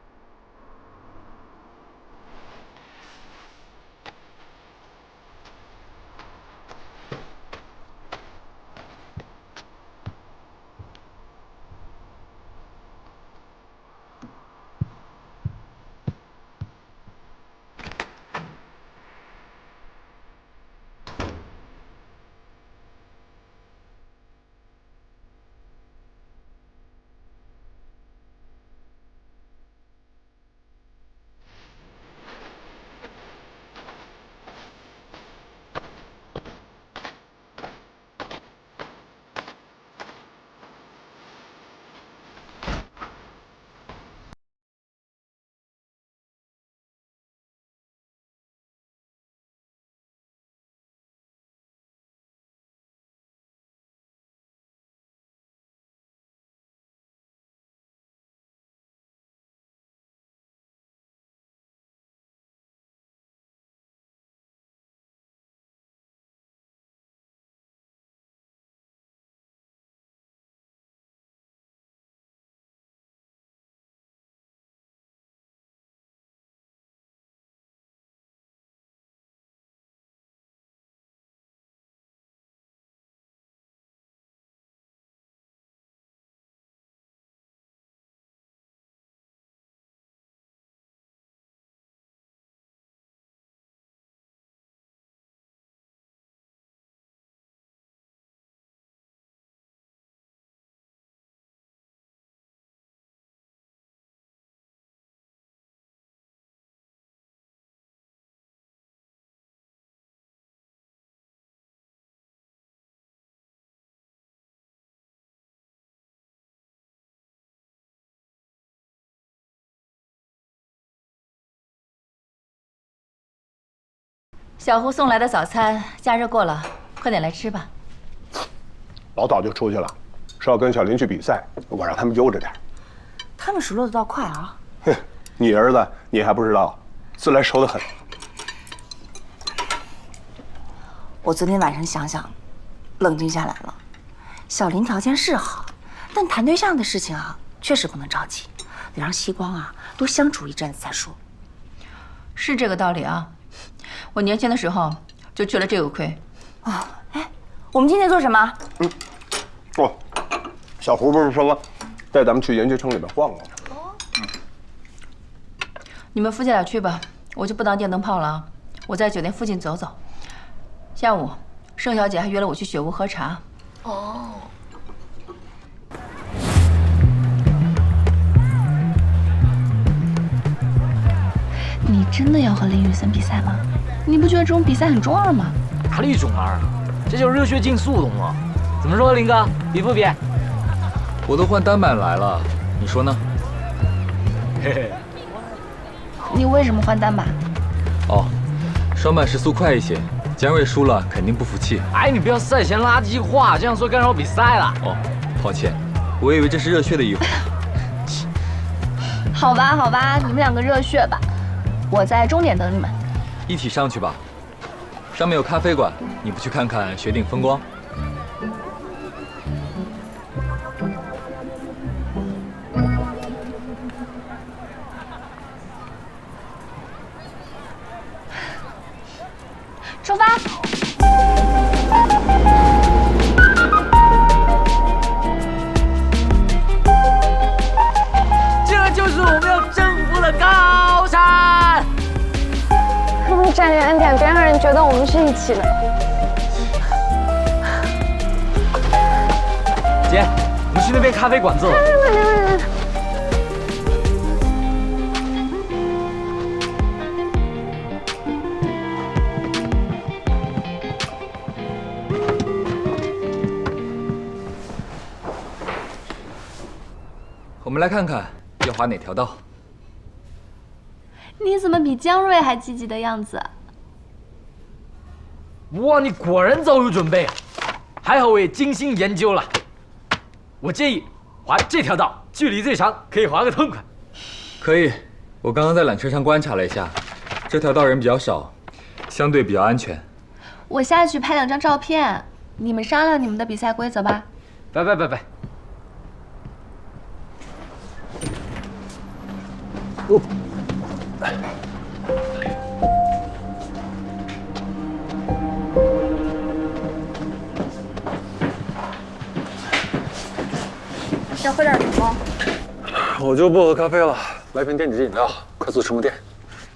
小胡送来的早餐加热过了，快点来吃吧。老早就出去了，是要跟小林去比赛，我让他们悠着点。他们熟络的倒快啊！哼，你儿子你还不知道，自来熟得很。我昨天晚上想想，冷静下来了。小林条件是好，但谈对象的事情啊，确实不能着急，得让西光啊多相处一阵子再说。是这个道理啊。我年轻的时候就吃了这个亏。啊，哎，我们今天做什么？哦，小胡不是说带咱们去研究城里面逛逛吗？你们夫妻俩去吧，我就不当电灯泡了啊。我在酒店附近走走。下午，盛小姐还约了我去雪屋喝茶。哦。你真的要和林雨森比赛吗？你不觉得这种比赛很中二吗？哪里中二啊？这叫热血竞速，懂吗？怎么说，林哥，比不比？我都换单板来了，你说呢？嘿嘿。你为什么换单板？哦，双板时速快一些，姜瑞输了肯定不服气。哎，你不要赛前垃圾话，这样说干扰比赛了。哦，抱歉，我以为这是热血的一环。好吧，好吧，你们两个热血吧，我在终点等你们。一起上去吧，上面有咖啡馆，你不去看看雪顶风光？谢谢。姐，我们去那边咖啡馆坐。我们来看看要划哪条道。你怎么比江瑞还积极的样子？哇，你果然早有准备啊！还好我也精心研究了。我建议划这条道，距离最长，可以划个痛快。可以，我刚刚在缆车上观察了一下，这条道人比较少，相对比较安全。我下去拍2张照片，你们商量你们的比赛规则吧。拜。要喝点什么？我就不喝咖啡了，来瓶电解质饮料，快速充个电。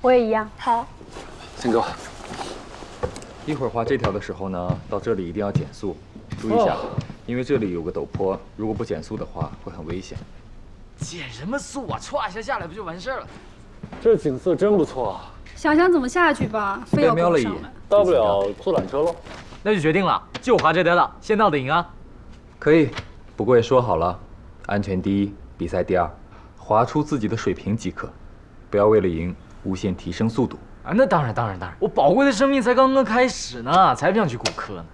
我也一样。好。先给我。一会儿划这条的时候呢，到这里一定要减速，注意一下，因为这里有个陡坡，如果不减速的话会很危险。减什么速啊？歘一下下来不就完事儿了？这景色真不错啊！想想怎么下去吧，非要瞄了一眼，大不了坐缆车喽。那就决定了，就划这条道，先到的赢啊！可以，不过也说好了，安全第一，比赛第二，划出自己的水平即可，不要为了赢无限提升速度。啊，那当然，我宝贵的生命才刚刚开始呢，才不想去骨科呢。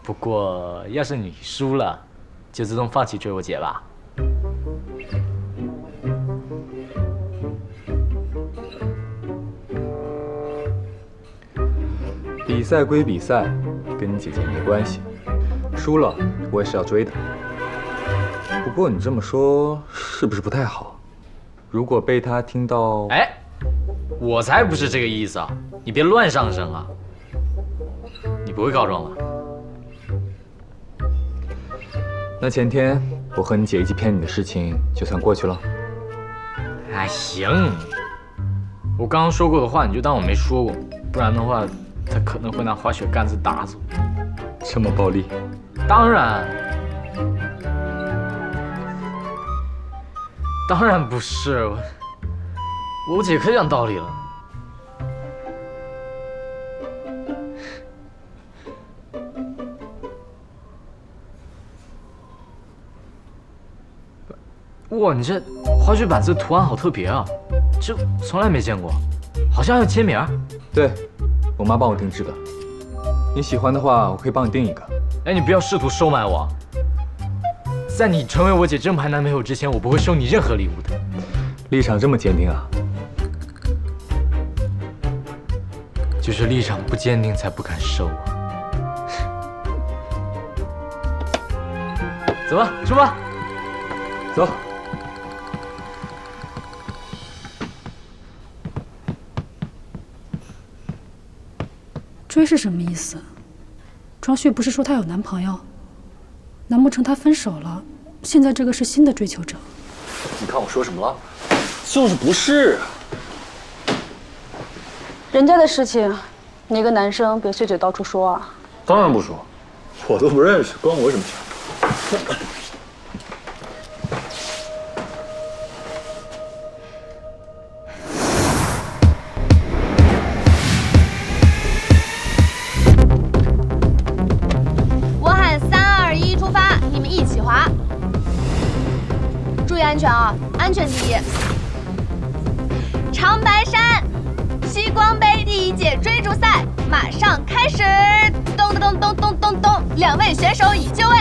不过要是你输了，就自动放弃追我姐吧。比赛归比赛，跟你姐姐没关系，输了我也是要追的。不过你这么说是不是不太好？如果被她听到……哎，我才不是这个意思啊！你别乱上升啊！你不会告状吧？那前天我和你姐一起骗你的事情就算过去了。哎，行，我刚刚说过的话你就当我没说过，不然的话，他可能会拿滑雪杆子打死我。这么暴力？当然不是，我姐可讲道理了。哇，你这滑雪板子图案好特别啊，这从来没见过，好像要签名。对，我妈帮我定制的。你喜欢的话，我可以帮你订一个。哎，你不要试图收买我。在你成为我姐正牌男朋友之前，我不会收你任何礼物的。立场这么坚定啊？就是立场不坚定才不敢收啊。走吧，出发。走。追是什么意思？庄旭不是说她有男朋友？难不成她分手了？现在这个是新的追求者？你看我说什么了？就是不是。人家的事情，你一个男生别碎嘴到处说啊。当然不说，我都不认识，关我什么事？我喊3、2、1，出发！你们一起滑，注意安全啊！安全第一。长白山西光杯第1届追逐赛马上开始！咚咚咚咚咚咚，2位选手已就位。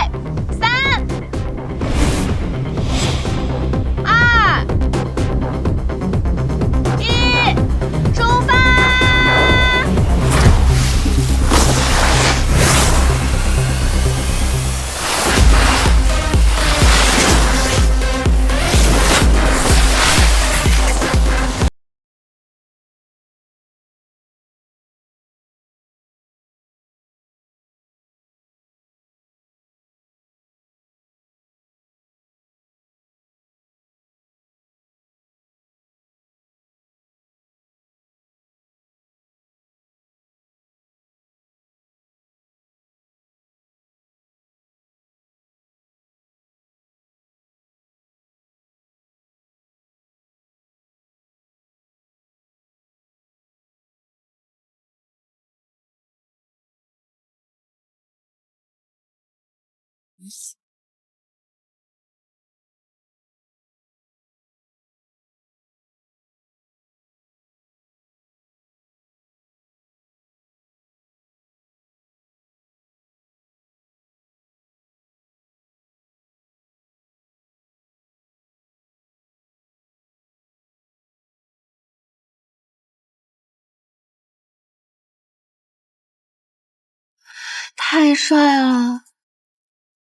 太帅了！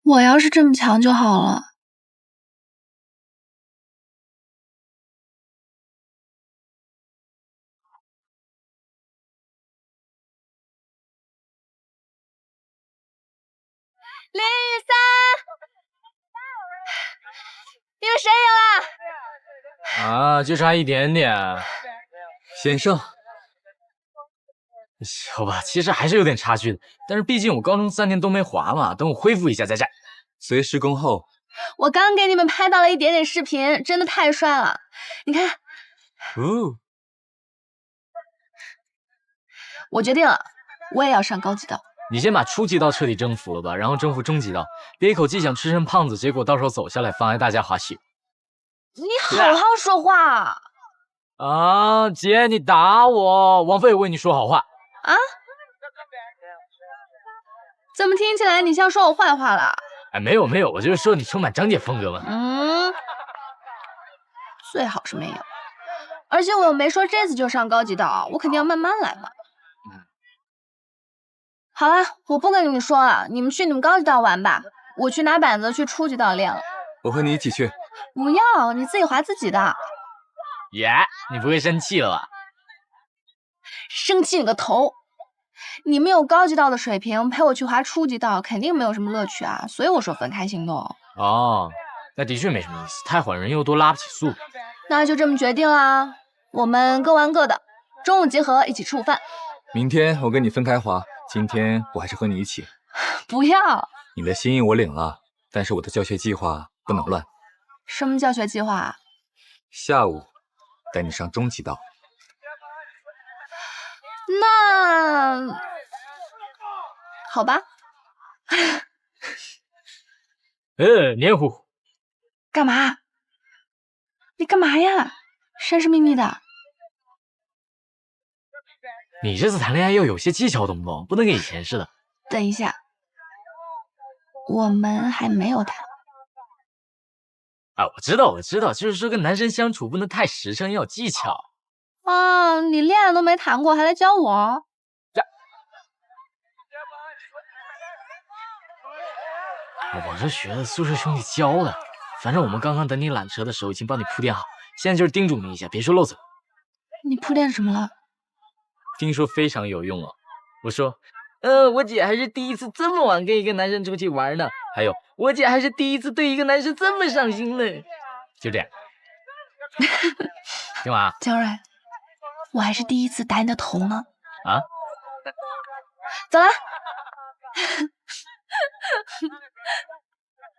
我要是这么强就好了。林雨森，你们谁赢了？啊，就差一点点，险胜。好吧，其实还是有点差距的，但是毕竟我高中3年都没滑嘛，等我恢复一下再战。随时恭候。我刚给你们拍到了一点点视频，真的太帅了，你看。哦，我决定了，我也要上高级道。你先把初级道彻底征服了吧，然后征服中级道，别一口气想吃成胖子，结果到时候走下来妨碍大家滑雪。你好好说话啊，姐，你打我，王菲为你说好话啊？怎么听起来你像说我坏话了？哎，没有，我就是说你充满张姐风格嘛。最好是没有。而且我又没说这次就上高级道，我肯定要慢慢来嘛。好了，我不跟你们说了，你们去你们高级道玩吧，我去拿板子去初级道练了。我和你一起去。不要，你自己滑自己的。耶，你不会生气了吧？生气你个头！你们有高级道的水平，陪我去滑初级道，肯定没有什么乐趣啊。所以我说分开行动。哦，那的确没什么意思，太缓人又多拉不起速。那就这么决定啦，我们各玩各的，中午集合一起吃午饭。明天我跟你分开滑，今天我还是和你一起。不要。你的心意我领了，但是我的教学计划不能乱。什么教学计划？下午带你上中级道。那好吧。黏糊。干嘛？你干嘛呀？神神秘秘的。你这次谈恋爱要有些技巧，懂不懂？不能跟以前似的。等一下，我们还没有谈。啊，我知道，就是说跟男生相处不能太实诚，要有技巧。啊，你恋爱都没谈过，还来教我？我是学的宿舍兄弟教的，反正我们刚刚等你缆车的时候已经帮你铺垫好，现在就是叮嘱你一下，别说漏嘴。你铺垫什么了？听说非常有用哦。我说，我姐还是第一次这么晚跟一个男生出去玩呢。还有，我姐还是第一次对一个男生这么上心呢。就这样。干嘛？江蕊，我还是第一次打你的头呢。啊？走了。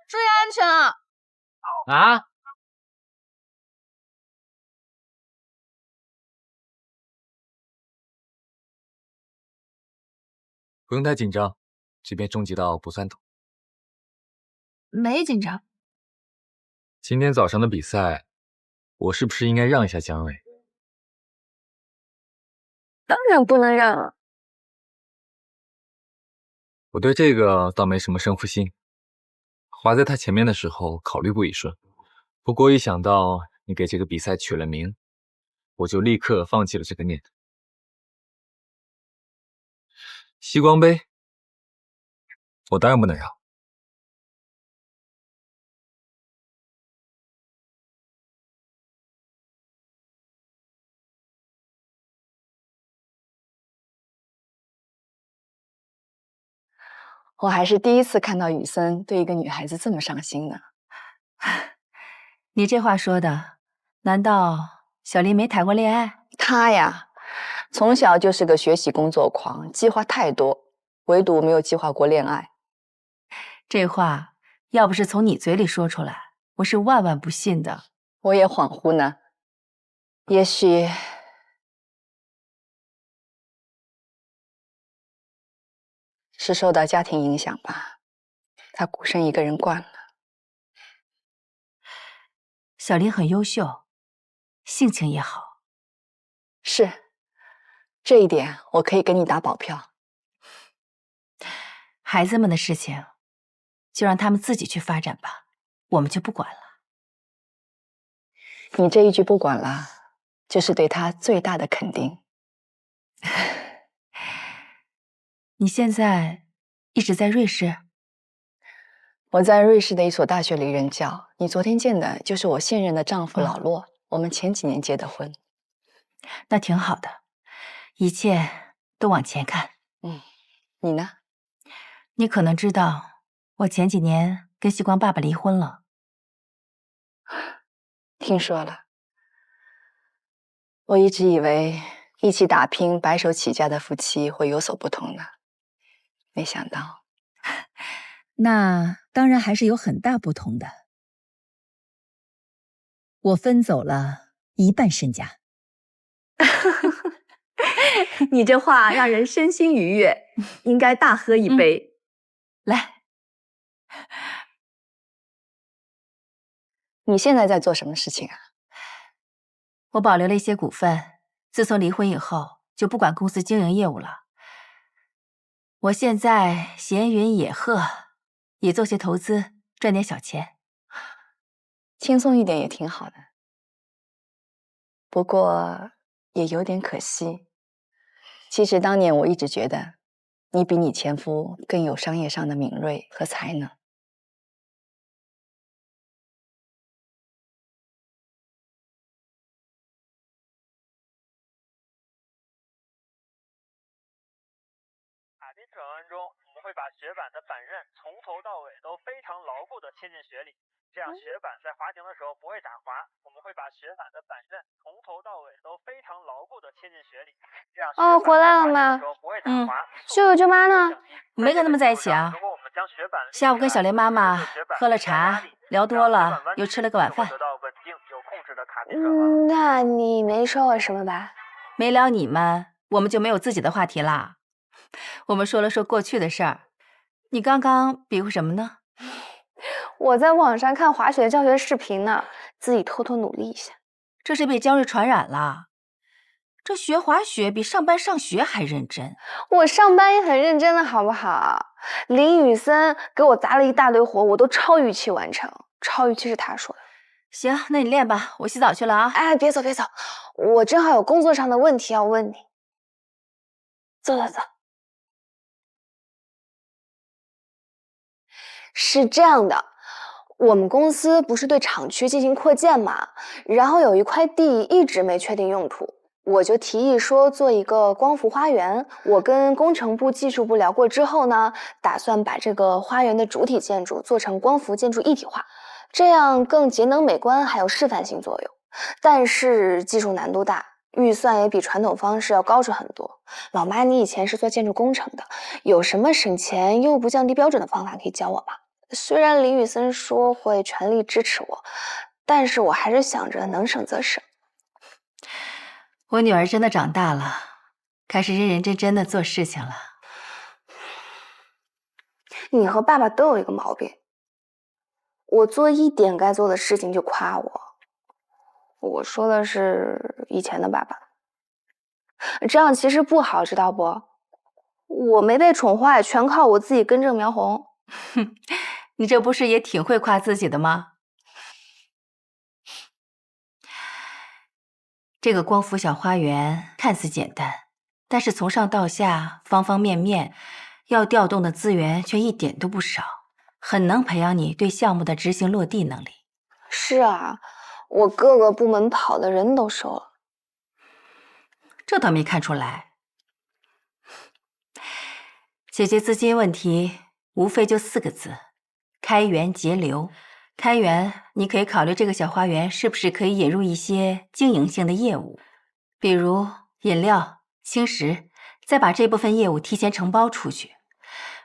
注意安全啊！啊？不用太紧张，这边中级道不算陡。没紧张。今天早上的比赛，我是不是应该让一下姜蕊？当然不能让了。我对这个倒没什么胜负心，滑在他前面的时候考虑不已顺，不过一想到你给这个比赛取了名，我就立刻放弃了这个念头。西光杯，我当然不能让。我还是第一次看到雨森对一个女孩子这么上心呢。你这话说的，难道小林没谈过恋爱？她呀，从小就是个学习工作狂，计划太多，唯独没有计划过恋爱。这话要不是从你嘴里说出来，我是万万不信的。我也恍惚呢，也许是受到家庭影响吧。他孤身一个人惯了。小林很优秀，性情也好。是，这一点我可以给你打保票。孩子们的事情，就让他们自己去发展吧，我们就不管了。你这一句不管了，就是对他最大的肯定。你现在一直在瑞士？我在瑞士的一所大学里任教。你昨天见的就是我现任的丈夫老骆，我们前几年结的婚。那挺好的，一切都往前看。你呢？你可能知道，我前几年跟希光爸爸离婚了。听说了。我一直以为一起打拼、白手起家的夫妻会有所不同呢，没想到。那当然还是有很大不同的。我分走了1半身家。你这话让人身心愉悦，应该大喝一杯。来，你现在在做什么事情啊？我保留了一些股份，自从离婚以后就不管公司经营业务了。我现在闲云野鹤，也做些投资，赚点小钱。轻松一点也挺好的，不过也有点可惜。其实当年我一直觉得，你比你前夫更有商业上的敏锐和才能。海滨转弯中，我们会把雪板的板刃从头到尾都非常牢固地嵌进雪里，这样雪板在滑行的时候不会打滑。我们会把雪板的板刃从头到尾都非常牢固地嵌进雪里，这样哦，回来了吗？舅舅舅妈呢？我没跟他们在一起啊。下午跟小莲妈妈喝了茶，聊多了，又吃了个晚饭。那你没说我什么吧？没聊你们，我们就没有自己的话题啦。我们说了说过去的事儿。你刚刚比划什么呢？我在网上看滑雪教学视频呢，自己偷偷努力一下。这是被焦虑传染了。这学滑雪比上班上学还认真。我上班也很认真的，好不好？林雨森给我砸了一大堆活，我都超预期完成。超预期是他说的。行，那你练吧，我洗澡去了啊。哎，别走别走，我正好有工作上的问题要问你。走走走。是这样的，我们公司不是对厂区进行扩建嘛，然后有一块地一直没确定用途，我就提议说做一个光伏花园。我跟工程部、技术部聊过之后呢，打算把这个花园的主体建筑做成光伏建筑一体化，这样更节能美观，还有示范性作用。但是技术难度大，预算也比传统方式要高出很多。老妈，你以前是做建筑工程的，有什么省钱又不降低标准的方法可以教我吗？虽然林雨森说会全力支持我，但是我还是想着能省则省。我女儿真的长大了，开始认认真真的做事情了。你和爸爸都有一个毛病，我做一点该做的事情就夸我。我说的是以前的爸爸，这样其实不好，知道不？我没被宠坏，全靠我自己根正苗红。哼，你这不是也挺会夸自己的吗？这个光伏小花园看似简单，但是从上到下方方面面要调动的资源却一点都不少，很能培养你对项目的执行落地能力。是啊，我各个部门跑的人都收了。这倒没看出来。解决资金问题无非就4个字：开源节流。开源，你可以考虑这个小花园是不是可以引入一些经营性的业务，比如饮料、轻食，再把这部分业务提前承包出去。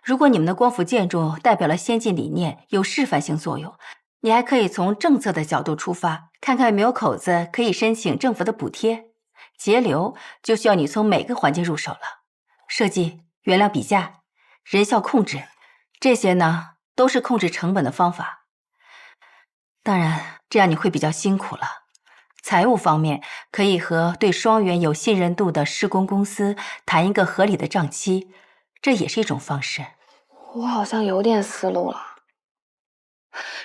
如果你们的光伏建筑代表了先进理念，有示范性作用，你还可以从政策的角度出发，看看有没有口子可以申请政府的补贴。节流就需要你从每个环节入手了，设计、原料比价、人效控制，这些呢都是控制成本的方法。当然，这样你会比较辛苦了。财务方面，可以和对双元有信任度的施工公司谈一个合理的账期，这也是一种方式。我好像有点思路了。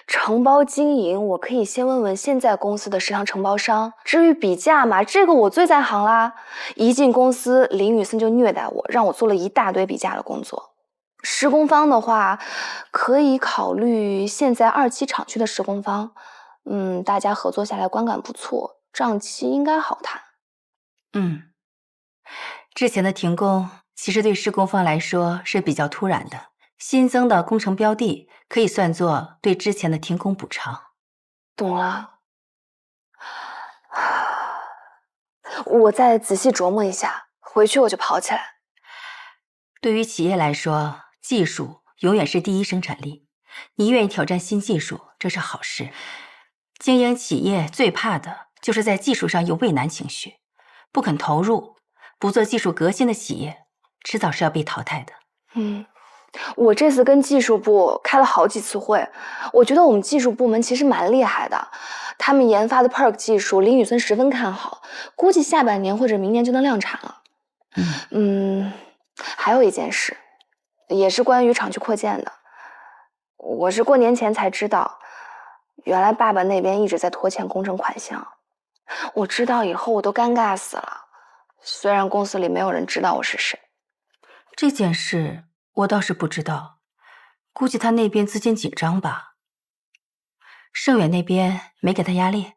承包经营，我可以先问问现在公司的食堂承包商。至于比价嘛，这个我最在行啦。一进公司，林雨森就虐待我，让我做了一大堆比价的工作。施工方的话，可以考虑现在2期厂区的施工方。大家合作下来观感不错，账期应该好谈。之前的停工其实对施工方来说是比较突然的，新增的工程标的可以算作对之前的停工补偿。懂了，我再仔细琢磨一下，回去我就跑起来。对于企业来说，技术永远是第一生产力。你愿意挑战新技术，这是好事。经营企业最怕的就是在技术上有畏难情绪，不肯投入，不做技术革新的企业，迟早是要被淘汰的。我这次跟技术部开了好几次会，我觉得我们技术部门其实蛮厉害的，他们研发的 PERK 技术林雨森十分看好，估计下半年或者明年就能量产了。还有一件事，也是关于厂区扩建的，我是过年前才知道，原来爸爸那边一直在拖欠工程款项，我知道以后我都尴尬死了，虽然公司里没有人知道我是谁。这件事我倒是不知道，估计他那边资金紧张吧。盛远那边没给他压力？